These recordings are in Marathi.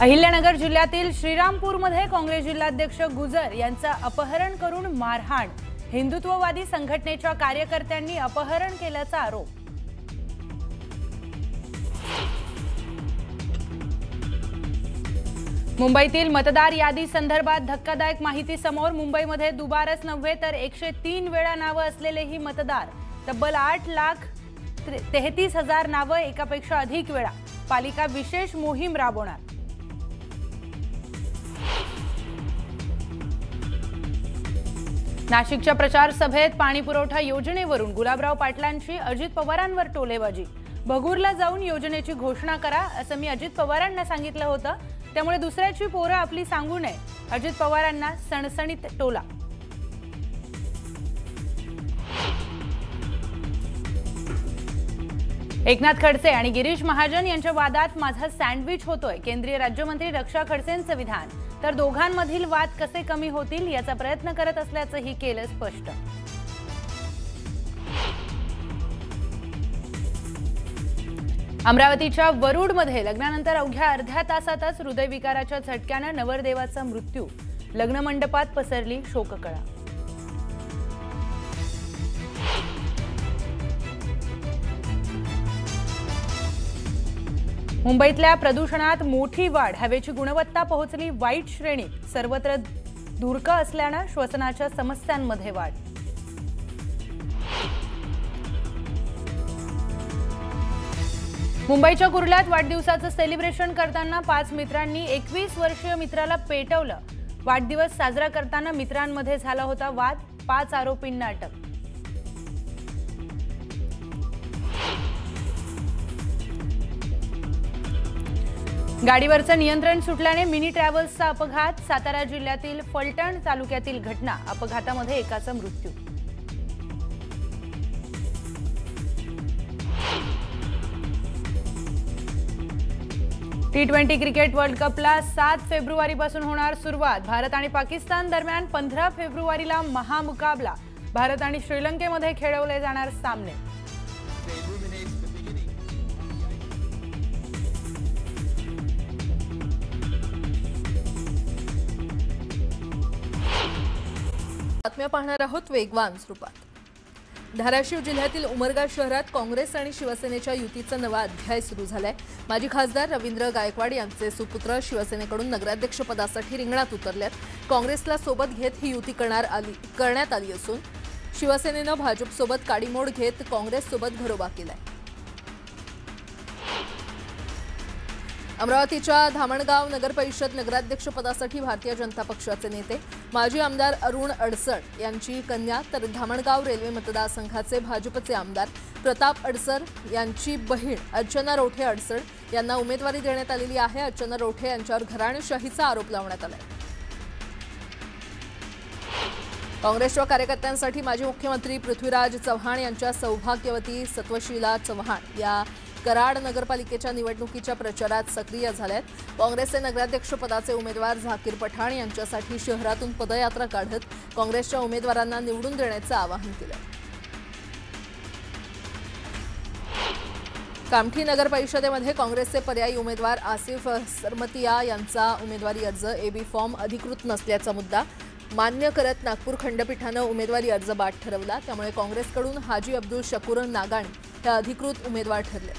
अहिल्यानगर जिल्ह्यातील श्रीरामपूरमध्ये काँग्रेस जिल्हाध्यक्ष गुजर यांचं अपहरण करून मारहाण। हिंदुत्ववादी संघटनेच्या कार्यकर्त्यांनी अपहरण केल्याचा आरोप। मुंबईतील मतदार यादी संदर्भात धक्कादायक माहिती समोर। मुंबईमध्ये दुबारच नव्हे तर 103 वेळा नावे असलेलेही मतदार। तब्बल 8,33,000 नावे एकापेक्षा अधिक वेळा। पालिका विशेष मोहीम राबवणार। नाशिकच्या प्रचार सभेत पाणीपुरवठा योजनेवरून गुलाबराव पाटलांची अजित पवारांवर टोलेबाजी। भगूरला जाऊन योजनेची घोषणा करा असं मी अजित पवारांना सांगितलं होतं, त्यामुळे दुसऱ्याची पोरं आपली सांगू नये। अजित पवारांना सणसणीत टोला। एकनाथ खडसे आणि गिरीश महाजन यांच्या वादात माझा सँडविच होतोय। केंद्रीय राज्यमंत्री रक्षा खडसेंचं विधान। तर दोघांमधील वाद कसे कमी होतील याचा प्रयत्न करत असल्याचंही केलं स्पष्ट। अमरावतीच्या वरुडमध्ये लग्नानंतर अवघ्या अर्ध्या तासातच हृदयविकाराच्या झटक्याने नवरदेवाचा मृत्यू। लग्न मंडपात पसरली शोककळा। मुंबईतल्या प्रदूषणात मोठी वाढ। हवेची गुणवत्ता पोहोचली वाईट श्रेणीत। सर्वत्र धुरकं असल्याने श्वसनाच्या समस्यांमध्ये वाढ। मुंबईच्या कुर्ल्यात वाढदिवसाचं सेलिब्रेशन करताना 5 मित्रांनी 21 वर्षीय मित्राला पेटवलं। वाढदिवस साजरा करताना मित्रांमध्ये झाला होता वाद। 5 आरोपींना अटक। गाडीवरचं नियंत्रण सुटल्याने मिनी ट्रॅव्हल्सचा अपघात। सातारा जिल्ह्यातील फलटण तालुक्यातील घटना। अपघातामध्ये एकाचा मृत्यू। T20 क्रिकेट वर्ल्ड कपला 7 फेब्रुवारीपासून होणार सुरुवात। भारत आणि पाकिस्तान दरम्यान 15 फेब्रुवारीला महामुकाबला। भारत आणि श्रीलंकेमध्ये खेळवले जाणार सामने। बातम्या पाहणार आहोत वेगवान स्वरूपात। धाराशिव जिल्ह्यातील उमरगा शहरात काँग्रेस आणि शिवसेनेच्या युतीचा नवा अध्याय सुरू झालाय। माजी खासदार रवींद्र गायकवाड यांचे सुपुत्र शिवसेनेकडून नगराध्यक्षपदासाठी रिंगणात उतरलेत। काँग्रेसला सोबत घेत ही युती करण्यात आली असून शिवसेनेनं भाजपसोबत काडीमोड घेत काँग्रेससोबत घरोबा केलाय। अमरावतीच्या धामणगाव नगरपरिषद नगराध्यक्षपदासाठी भारतीय जनता पक्षाचे नेते माजी आमदार अरुण अडसड यांची कन्या तर धामणगाव रेल्वे मतदारसंघाचे भाजपचे आमदार प्रताप अडसर यांची बहीण अर्चना रोठे अडसड यांना उमेदवारी देण्यात आलेली आहे। अर्चना रोठे यांच्यावर घराणेशाहीचा आरोप लावण्यात आलाय। काँग्रेसच्या कार्यकर्त्यांसाठी माजी मुख्यमंत्री पृथ्वीराज चव्हाण यांच्या सौभाग्यवती सत्वशीला चव्हाण या कराड नगरपालिकेच्या निवडणुकीच्या प्रचारात सक्रिय झाल्यात। काँग्रेसचे नगराध्यक्षपदाचे उमेदवार झाकीर पठाण यांच्यासाठी शहरातून पदयात्रा काढत काँग्रेसच्या उमेदवारांना निवडून देण्याचं आवाहन केलं। कामठी नगर परिषदेमध्ये काँग्रेसचे पर्यायी उमेदवार आसिफ सरमतिया यांचा उमेदवारी अर्ज एबी फॉर्म अधिकृत नसल्याचा मुद्दा मान्य करत नागपूर खंडपीठानं उमेदवारी अर्ज बाद ठरवला। त्यामुळे काँग्रेसकडून हाजी अब्दुल शकूर नागाणी हे अधिकृत उमेदवार ठरले।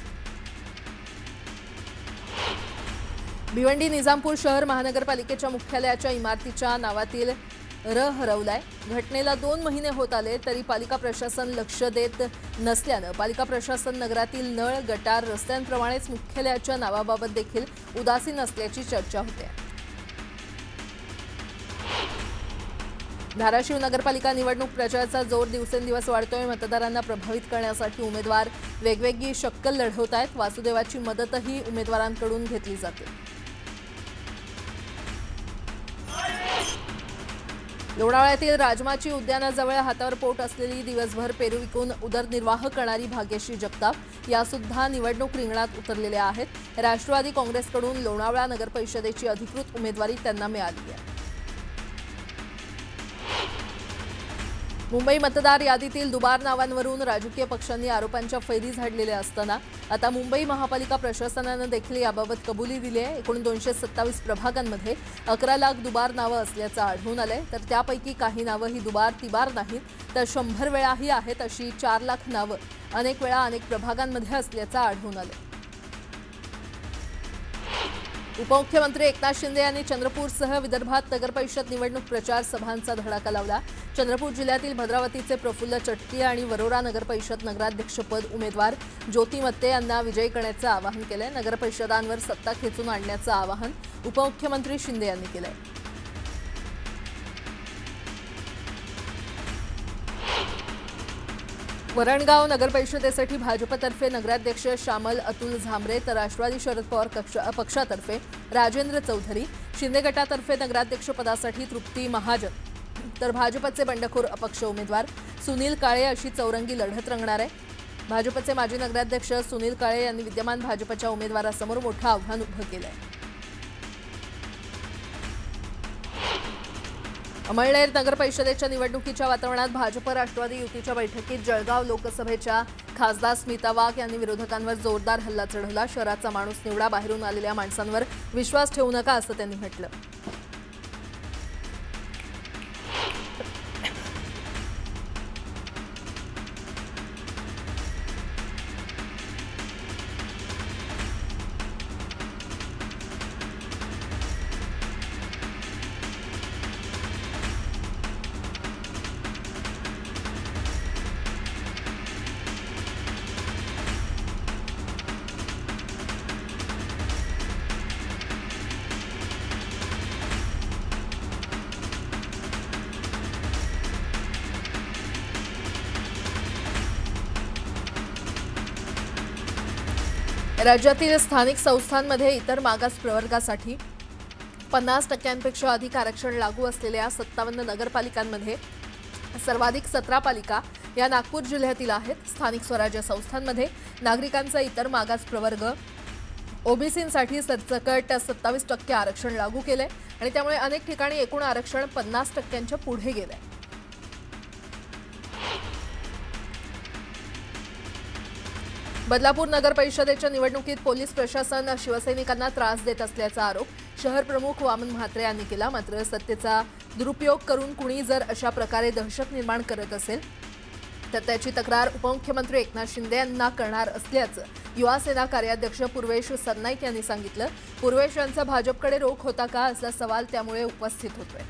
भिवंडी निजामपूर शहर महानगरपालिकेच्या मुख्यालयाच्या इमारतीच्या नावातील र हरवलाय। घटनेला 2 महिने होत आले तरी पालिका प्रशासन लक्ष देत नसल्यानं पालिका प्रशासन नगरातील नळ गटार रस्त्यांप्रमाणेच मुख्यालयाच्या नावाबाबत देखील उदासीन असल्याची चर्चा होते। धाराशिव नगरपालिका निवडणूक प्रचाराचा जोर दिवसेंदिवस वाढतोय। मतदारांना प्रभावित करण्यासाठी उमेदवार वेगवेगळी शक्कल लढवत आहेत। वासुदेवाची मदतही उमेदवारांकडून घेतली जाते। लोणावळ्यातील राजमाची उद्यानाजवळ हातावर पोट असलेली दिवसभर पेरू विकून उदरनिर्वाह करणारी भाग्यश्री जगताप यासुद्धा निवडणूक रिंगणात उतरलेल्या आहेत। राष्ट्रवादी काँग्रेसकडून लोणावळा नगरपरिषदेची अधिकृत उमेदवारी त्यांना मिळाली आहे। मुंबई मतदार यादीतील दुबार नावांवरून राजकीय पक्षांनी आरोपांच्या फैरी झाडलेल्या असताना आता मुंबई महापालिका प्रशासनानं देखील याबाबत कबुली दिली आहे। एकूण 227 प्रभागांमध्ये 11 लाख दुबार नावं असल्याचं आढळून आलंय। तर त्यापैकी काही नावं ही दुबार तिबार नाहीत तर 100 वेळाही आहेत अशी 4 लाख नावं अनेक वेळा अनेक प्रभागांमध्ये असल्याचं आढळून आलंय। उपमुख्यमंत्री एकनाथ शिंदे यांनी चंद्रपूरसह विदर्भात नगरपरिषद निवडणूक प्रचार सभांचा धडाका लावला। चंद्रपूर जिल्ह्यातील भद्रावतीचे प्रफुल्ल चटकी आणि वरोरा नगरपरिषद नगराध्यक्षपद उमेदवार ज्योती मत्ते यांना विजयी करण्याचं आवाहन केलंय। नगरपरिषदांवर सत्ता खेचून आणण्याचं आवाहन उपमुख्यमंत्री शिंदे यांनी केलंय। वरणगाव नगरपरिषदेसाठी भाजपतर्फे नगराध्यक्ष श्यामल अतुल झांबरे तर राष्ट्रवादी शरद पवार पक्षातर्फे राजेंद्र चौधरी, शिंदे गटातर्फे नगराध्यक्षपदासाठी तृप्ती महाजन तर भाजपचे बंडखोर अपक्ष उमेदवार सुनील काळे अशी चौरंगी लढत रंगणार आहे। भाजपचे माजी नगराध्यक्ष सुनील काळे यांनी विद्यमान भाजपच्या उमेदवारासमोर मोठं आव्हान उभं केलंय। अमळनेर नगरपरिषदेच्या निवडणुकीच्या वातावरणात भाजप राष्ट्रवादी युतीच्या बैठकीत जळगाव लोकसभेच्या खासदार स्मिता वाघ यांनी विरोधकांवर जोरदार हल्ला चढवला। शहराचा माणूस निवडा, बाहेरून आलेल्या माणसांवर विश्वास ठेवू नका असं त्यांनी म्हटलं। राज्यातील स्थानिक संस्थांमध्ये इतर मागास प्रवर्गासाठी 50% अधिक आरक्षण लागू असलेल्या 57 नगरपालिकांमध्ये सर्वाधिक 17 पालिका या नागपूर जिल्ह्यातील आहेत। स्थानिक स्वराज्य संस्थांमध्ये नागरिकांचा इतर मागास प्रवर्ग ओबीसींसाठी सरसकट 27% आरक्षण लागू केलंय आणि त्यामुळे अनेक ठिकाणी एकूण आरक्षण 50%च्या पुढे गेलंय। बदलापूर नगर परिषदेच्या निवडणुकीत पोलीस प्रशासन शिवसैनिकांना त्रास देत असल्याचा आरोप शहर प्रमुख वामन म्हात्रे यांनी केला। मात्र सत्तेचा दुरुपयोग करून कुणी जर अशा प्रकारे दहशत निर्माण करत असेल तर त्याची तक्रार उपमुख्यमंत्री एकनाथ शिंदे यांना करणार असल्याचं युवा सेना कार्याध्यक्ष पूर्वेश सरनाईक यांनी सांगितलं। पूर्वेश यांचा भाजपकडे रोख होता का असा सवाल त्यामुळे उपस्थित होतोय।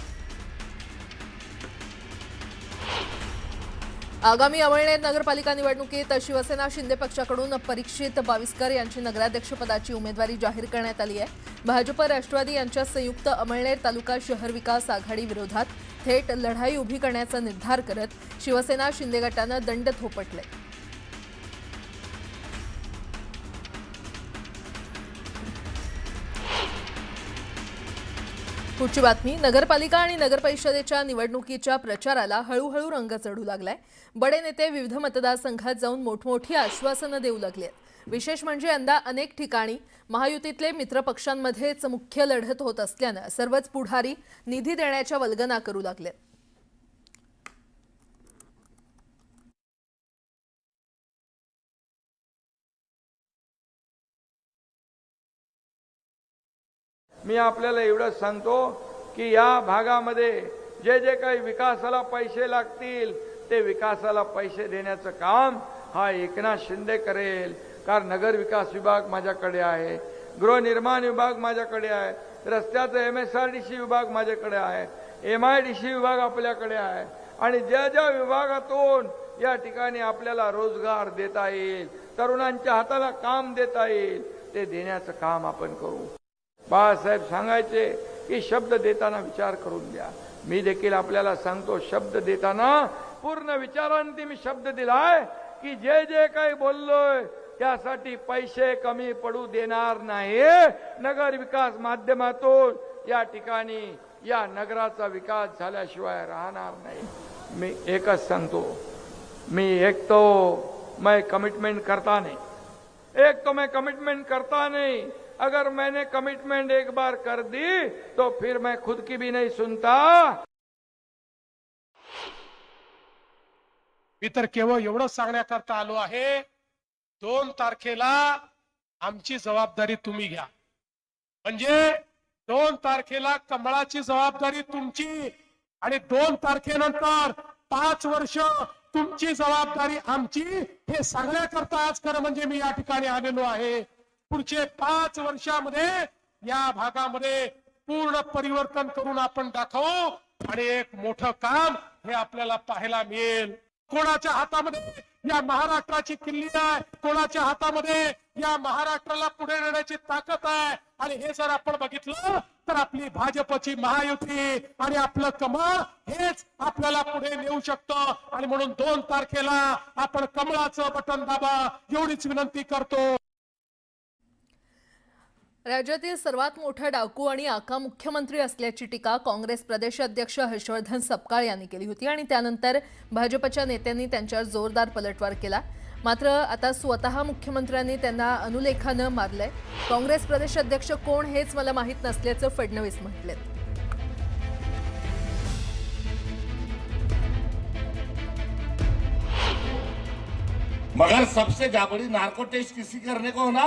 आगामी अमळनेर नगरपालिका निवडणुकीत शिवसेना शिंदे पक्षाकडून परीक्षित बाविस्कर यांची नगराध्यक्षपदाची उमेदवारी जाहीर करण्यात आली आहे। भाजप राष्ट्रवादी यांच्या संयुक्त अमळनेर तालुका शहर विकास आघाडी विरोधात थेट लढाई उभी करण्याचा निर्धार करत शिवसेना शिंदे गटानं दंड थोपटले। पुढची बातमी, नगरपालिका आणि नगरपरिषदेच्या निवडणुकीच्या प्रचाराला हळूहळू रंग चढू लागलाय। बडे नेते विविध मतदारसंघात जाऊन मोठमोठी आश्वासनं देऊ लागलेत। विशेष म्हणजे यंदा अनेक ठिकाणी महायुतीतले मित्रपक्षांमध्येच मुख्य लढत होत असल्यानं सर्वच पुढारी निधी देण्याच्या वल्गना करू लागलेत। मी आपल्याला एवढंच सांगतो की या भागामध्ये जे जे काही विकासाला पैसे लागतील ते विकासाला पैसे देण्याचं काम हा एकनाथ शिंदे करेल। कारण नगर विकास विभाग माझ्याकडे आहे, गृहनिर्माण विभाग माझ्याकडे आहे, रस्त्याचा MSRDC विभाग माझ्याकडे आहे, MIDC विभाग आपल्याकडे आहे आणि ज्या ज्या विभागातून या ठिकाणी आपल्याला रोजगार देता येईल, तरुणांच्या हाताला काम देता येईल ते देण्याचं काम आपण करू। बाळासाहेब सांगायचे की शब्द देताना विचार करून द्या। मी देखील आपल्याला सांगतो, शब्द देताना पूर्ण विचारांती मी शब्द दिलाय की जे जे काही बोललोय त्यासाठी पैसे कमी पडू देणार नाही। नगर विकास माध्यमातून या ठिकाणी या नगराचा विकास झाल्याशिवाय राहणार नाही। मी एकच सांगतो, मैं कमिटमेंट करता नहीं, अगर मैंने कमिटमेंट एक बार कर दी तो फिर मैं खुद की भी नहीं सुनता। मी तर केवळ एवढंच सांगण्याकरता आलो आहे, 2 तारखेला आमची जबाबदारी तुम्ही घ्या. म्हणजे 2 तारखेला कमळाची जबाबदारी तुमची आणि 2 तारखेनंतर 5 वर्ष तुमची जबाबदारी आमची, हे सांगण्याकरता आज खरं म्हणजे मी या ठिकाणी आलेलो आहे. पुढचे 5 वर्षामध्ये या भागामध्ये पूर्ण परिवर्तन करून आपण दाखवू आणि एक मोठं काम हे आपल्याला पाहायला मिळेल. कोणाच्या हातामध्ये या महाराष्ट्राची किल्ली आहे, कोणाच्या हातामध्ये या महाराष्ट्राला पुढे नेण्याची ताकद आहे. आणि हे जर आपण बघितलं तर आपली भाजपची महायुती आणि आपलं कमळ हेच आपल्याला पुढे नेऊ शकतं. आणि म्हणून 2 तारखेला आपण कमळाचं बटन दाबा एवढीच विनंती करतो. राज्यातील सर्वात मोठा डाकू आणि आका मुख्यमंत्री असल्याची टीका काँग्रेस प्रदेशाध्यक्ष हर्षवर्धन सपकाळ यांनी केली होती आणि त्यानंतर भाजपच्या नेत्यांनी त्यांच्यावर जोरदार पलटवार केला. मात्र आता स्वतः मुख्यमंत्र्यांनी त्यांना अनुलेखानं मारलंय. काँग्रेस प्रदेशाध्यक्ष कोण हेच मला माहीत नसल्याचं फडणवीस म्हटलेत. मगर सबसे जाबड़ी नार्को टेस्ट किसी करने को ना,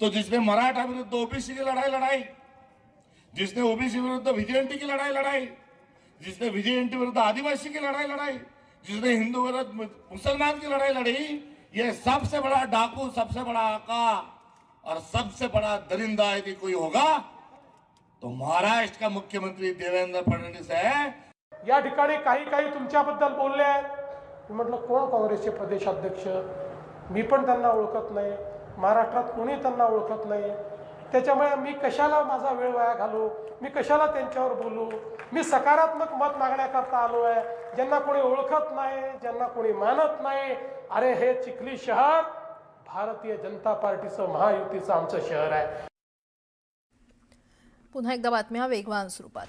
तो जिसने मराठा विरुद्ध ओबीसी की लड़ाई लड़ाई, जिसने ओबीसी विरुद्ध विजेएनटी की लड़ाई लड़ाई, जिसने विजेएनटी विरुद्ध आदिवासी की लड़ाई लड़ाई, जिसने हिंदू विरुद्ध मुसलमान की लड़ाई लड़ी, ये सबसे बड़ा डाकू, सबसे बड़ा आका और सबसे बड़ा दरिंदा यदि कोई होगा तो महाराष्ट्र का मुख्यमंत्री देवेंद्र फडणवीस है. या ठिकाणी काही तुमच्याबद्दल बोलले आहेत. म्हटलं कोण काँग्रेसचे प्रदेशाध्यक्ष, मी पण त्यांना ओळखत नाही, महाराष्ट्रात कोणी त्यांना ओळखत नाही. त्याच्यामुळे मी कशाला माझा वेळ वाया घालू, मी कशाला त्यांच्यावर बोलू. मी सकारात्मक मत मागण्याकरता आलो आहे. ज्यांना कोणी ओळखत नाही, ज्यांना कोणी मानत नाही, अरे हे चिखली शहर भारतीय जनता पार्टीचं महायुतीचं आमचं शहर आहे. पुन्हा एकदा बातम्या वेगवान स्वरूपात.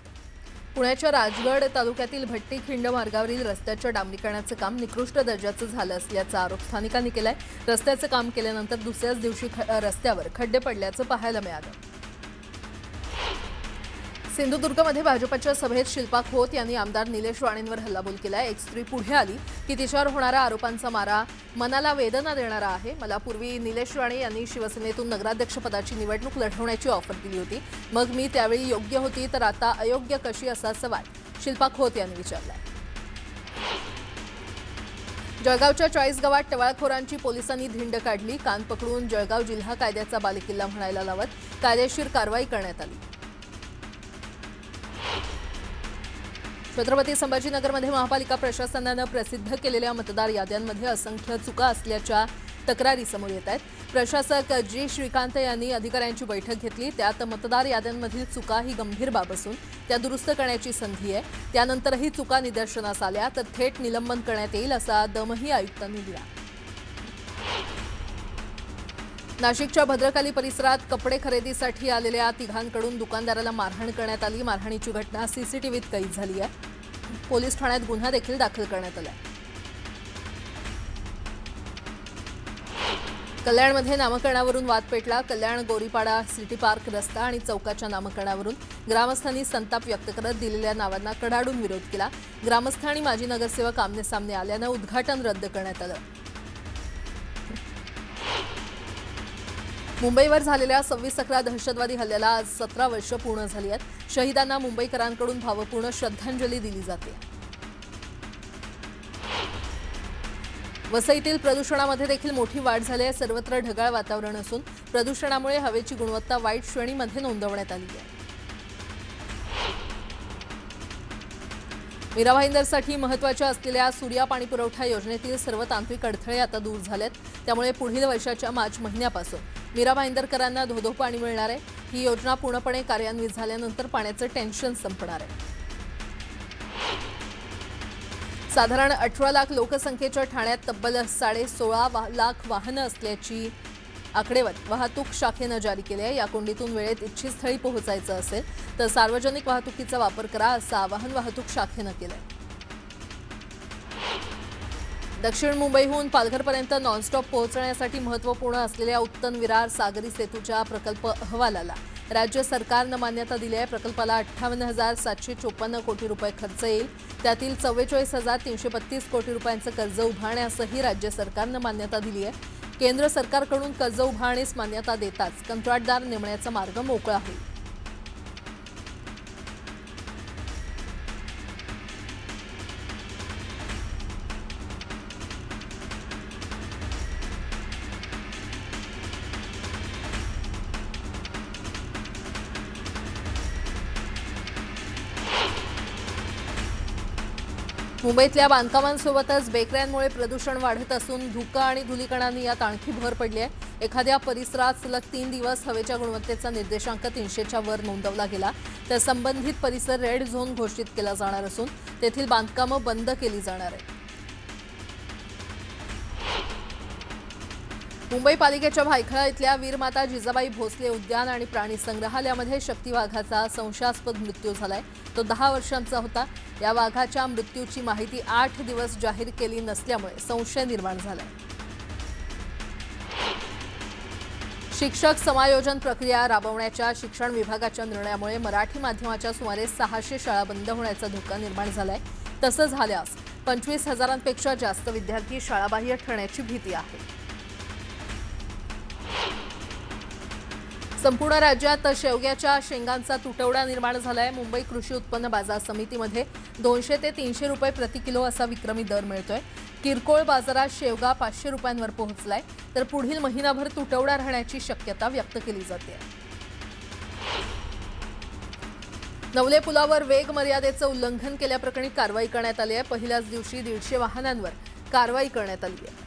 पुण्याच्या राजगड तालुक्यातील भट्टीखिंड मार्गावरील रस्त्याच्या डांबरीकरणाचं काम निकृष्ट दर्जाचं झालं असल्याचा आरोप स्थानिकांनी केलाय. रस्त्याचं काम केल्यानंतर दुसऱ्याच दिवशी रस्त्यावर खड्डे पडल्याचं पाहायला मिळालं. सिंधुदुर्गमध्ये भाजपच्या सभेत शिल्पा खोत यांनी आमदार निलेश राणेंवर हल्लाबोल केलाय. एक स्त्री पुढे आली की तिच्यावर होणारा आरोपांचा मारा मनाला वेदना देणारा आहे. मला पूर्वी निलेश राणे यांनी शिवसेनेतून नगराध्यक्षपदाची निवडणूक लढवण्याची ऑफर दिली होती, मग मी त्यावेळी योग्य होती तर आता अयोग्य कशी, असा सवाल शिल्पा खोत यांनी विचारलाय. जळगावच्या 40 गावात टवाळखोरांची पोलिसांनी धिंड काढली. कान पकडून जळगाव जिल्हा कायद्याचा बालेकिल्ला म्हणायला लावत कायदेशीर कारवाई करण्यात आली. छत्रपती संभाजीनगरमध्ये महापालिका प्रशासनानं प्रसिद्ध केलेल्या मतदार याद्यांमध्ये असंख्य चुका असल्याच्या तक्रारी समोर येत आहेत. प्रशासक जी श्रीकांत यांनी अधिकाऱ्यांची बैठक घेतली. त्यात मतदार याद्यांमधील चुका ही गंभीर बाब असून त्या दुरुस्त करण्याची संधी आहे. त्यानंतरही चुका निदर्शनास आल्या तर थेट निलंबन करण्यात येईल असा दमही आयुक्तांनी दिला. नाशिकच्या भद्रकाली परिसरात कपडे खरेदीसाठी आलेल्या तिघांकडून दुकानदाराला मारहाण करण्यात आली. मारहाणीची घटना सीसीटीव्हीत कैद झाली आहे. पोलीस ठाण्यात गुन्हा देखील दाखल करण्यात आला. कल्याणमध्ये नामकरणावरून वाद पेटला. कल्याण गोरीपाडा सिटी पार्क रस्ता आणि चौकाच्या नामकरणावरून ग्रामस्थांनी संताप व्यक्त करत दिलेल्या नावांना कडाडून विरोध केला. ग्रामस्थ आणि माजी नगरसेवक आमने सामने आल्यानं उद्घाटन रद्द करण्यात आलं. मुंबईवर झालेल्या 26/11 दहशतवादी हल्ल्याला आज 17 वर्ष पूर्ण झाली आहेत. शहीदांना मुंबईकरांकडून भावपूर्ण श्रद्धांजली दिली जाते. वसईतील प्रदूषणामध्ये देखील मोठी वाढ झाली आहे. सर्वत्र ढगाळ वातावरण असून प्रदूषणामुळे हवेची गुणवत्ता वाईट श्रेणीमध्ये नोंदवण्यात आली आहे. मीरा भाईंदरसाठी महत्त्वाच्या असलेल्या सूर्या पाणीपुरवठा योजनेतील सर्व तांत्रिक अडथळे आता दूर झालेत. त्यामुळे पुढील वर्षाच्या मार्च महिन्यापासून मीरा भाईंदरकरांना धोधो पाणी मिळणार आहे. ही योजना पूर्णपणे कार्यान्वित झाल्यानंतर पाण्याचं टेन्शन संपणार आहे. साधारण 18 लाख लोकसंख्येच्या ठाण्यात तब्बल 16.5 लाख वाहनं असल्याची आकडेवारी वाहतूक शाखेनं जारी केली आहे. या कोंडीतून वेळेत इच्छित स्थळी पोहोचायचं असेल तर सार्वजनिक वाहतुकीचा वापर करा असं आवाहन वाहतूक शाखेनं केलंय. दक्षिण मुंबईहून पालघरपर्यंत नॉनस्टॉप पोहोचण्यासाठी महत्त्वपूर्ण असलेल्या उत्तन विरार सागरी सेतूच्या प्रकल्प अहवालाला राज्य सरकारनं मान्यता दिली आहे। प्रकल्पाला 58,754 कोटी रुपये खर्च येईल। त्यातील 44,332 कोटी रुपयांचं कर्ज उभारण्यासही राज्य सरकारनं मान्यता दिली आहे। केंद्र सरकारकडून कर्ज उभारण्यास मान्यता देताच कंत्राटदार नेमण्याचा मार्ग मोकळा होईल। मुंबईतल्या बांधकामांसोबतच बेकऱ्यांमुळे प्रदूषण वाढत असून धुकं आणि धुलीकणांनी यात आणखी भर पडली आहे। एखाद्या परिसरात सलग 3 दिवस हवेच्या गुणवत्तेचा निर्देशांक 300च्या वर नोंदवला गेला तर संबंधित परिसर रेड झोन घोषित केला जाणार असून तेथील बांधकामं बंद केली जाणार आहेत। मुंबई पालिकेच्या भायखळा इथल्या वीरमाता जिजाबाई भोसले उद्यान आणि प्राणी संग्रहालयामध्ये शक्ती वाघाचा संशयास्पद मृत्यू झालाय। तो 10 वर्षांचा होता। या वाघाच्या मृत्यूची माहिती 8 दिवस जाहीर केली नसल्यामुळे संशय निर्माण झालाय। शिक्षक समायोजन प्रक्रिया राबवण्याच्या शिक्षण विभागाच्या निर्णयामुळे मराठी माध्यमाच्या सुमारे 600 शाळा बंद होण्याचा धोका निर्माण झालाय। तसं झाल्यास 25,000पेक्षा जास्त विद्यार्थी शाळाबाह्य ठरण्याची भीती आहे। संपूर्ण राज्यात शेवग्याच्या शेंगांचा तुटवडा निर्माण झालाय। मुंबई कृषी उत्पन्न बाजार समितीमध्ये 200 ते 300 रुपये प्रति किलो असा विक्रमी दर मिळतोय। किरकोळ बाजारात शेवगा 500 रुपयांवर पोहोचलाय तर पुढील महिनाभर तुटवडा राहण्याची शक्यता व्यक्त केली जाते। नवले पुलावर वेग मर्यादेचं उल्लंघन केल्याप्रकरणी कारवाई करण्यात आली आहे। पहिल्याच दिवशी 150 वाहनांवर कारवाई करण्यात आली आहे।